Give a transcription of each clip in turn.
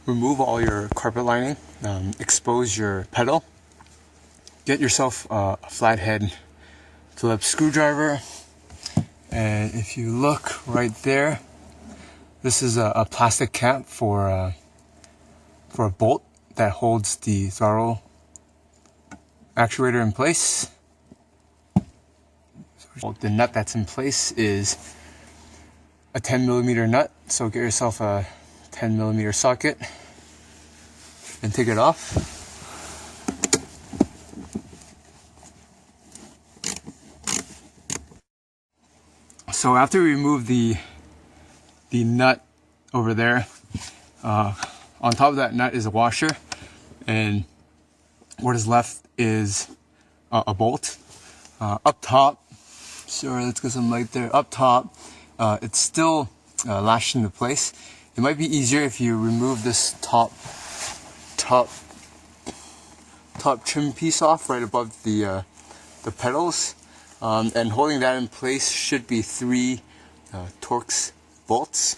remove all your carpet lining, expose your pedal, get yourself a flathead Phillips screwdriver, and if you look right there, this is a plastic cap for a bolt that holds the throttle actuator in place. The nut that's in place is a 10mm nut, so get yourself a 10mm socket and take it off. So after we remove the nut over there, on top of that nut is a washer, and what is left is a bolt. Up top, sorry, let's get some light there. Up top, it's still lashed into place. It might be easier if you remove this top trim piece off right above the pedals, and holding that in place should be 3 Torx bolts.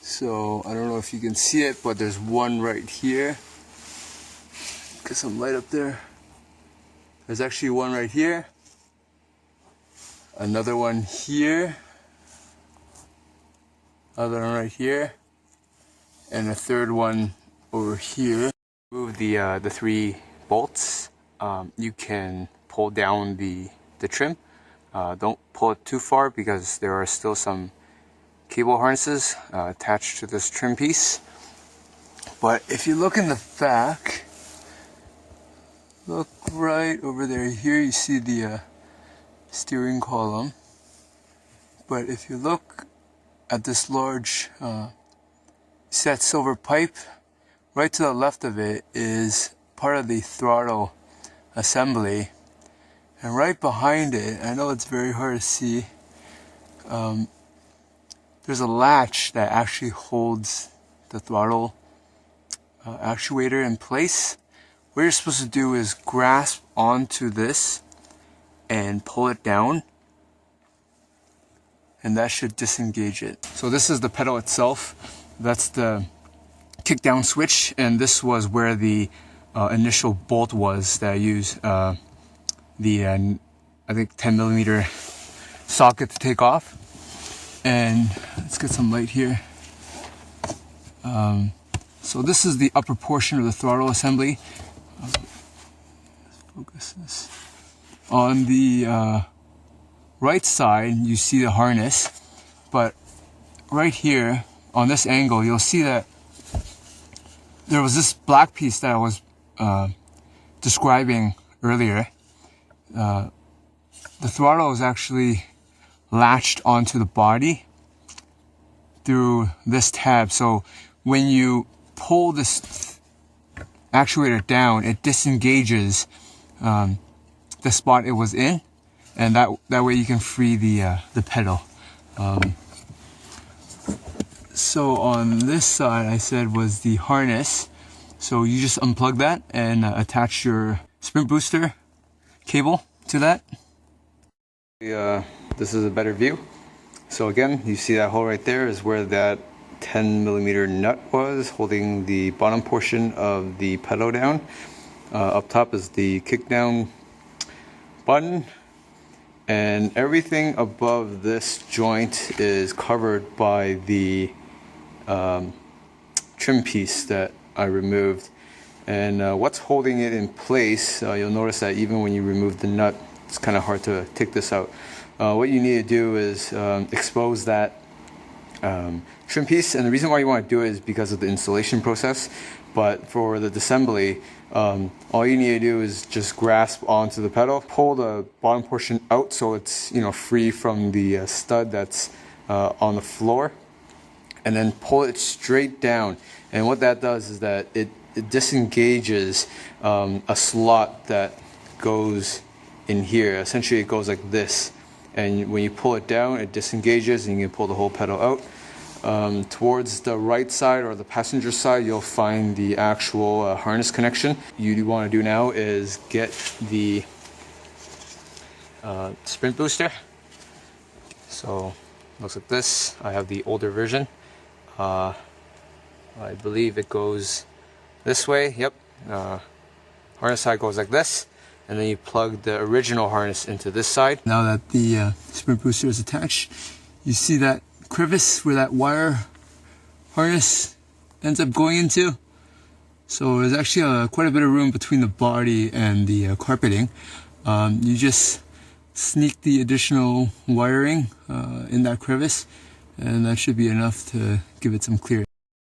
So I don't know if you can see it, but there's one right here. Get some light up there. There's actually one right here, another one here, another one right here, and a third one over here. Move the 3 bolts. You can pull down the trim. Don't pull it too far because there are still some cable harnesses attached to this trim piece. But if you look in the back, look right over there, here you see the steering column. But if you look at this large see that silver pipe, right to the left of it is part of the throttle assembly, and right behind it, I know it's very hard to see, there's a latch that actually holds the throttle actuator in place. What you're supposed to do is grasp onto this and pull it down, and that should disengage it. So this is the pedal itself. That's the kick down switch, and this was where the initial bolt was that I used I think 10mm socket to take off. And let's get some light here. So this is the upper portion of the throttle assembly. Let's focus this. On the right side, you see the harness, but right here on this angle, you'll see that there was this black piece that I was describing earlier. The throttle is actually latched onto the body through this tab. So when you pull this actuator down, it disengages the spot it was in, and that way you can free the pedal. So on this side, I said, was the harness. So you just unplug that and attach your sprint booster cable to that. This is a better view. So again, you see that hole right there is where that 10mm nut was holding the bottom portion of the pedal down. Up top is the kick down button, and everything above this joint is covered by the trim piece that I removed. And what's holding it in place, you'll notice that even when you remove the nut, it's kind of hard to take this out. What you need to do is expose that trim piece, and the reason why you want to do it is because of the installation process. But for the disassembly, all you need to do is just grasp onto the pedal, pull the bottom portion out so it's free from the stud that's on the floor, and then pull it straight down. And what that does is that it disengages a slot that goes in here. Essentially it goes like this, and when you pull it down, it disengages and you can pull the whole pedal out. Towards the right side or the passenger side, you'll find the actual harness connection. You want to do now is get the sprint booster. So looks like this. I have the older version. I believe it goes this way. Yep. Harness side goes like this, and then you plug the original harness into this side. Now that the sprint booster is attached, you see that crevice where that wire harness ends up going into. So there's actually quite a bit of room between the body and the carpeting. You just sneak the additional wiring in that crevice, and that should be enough to give it some clearance.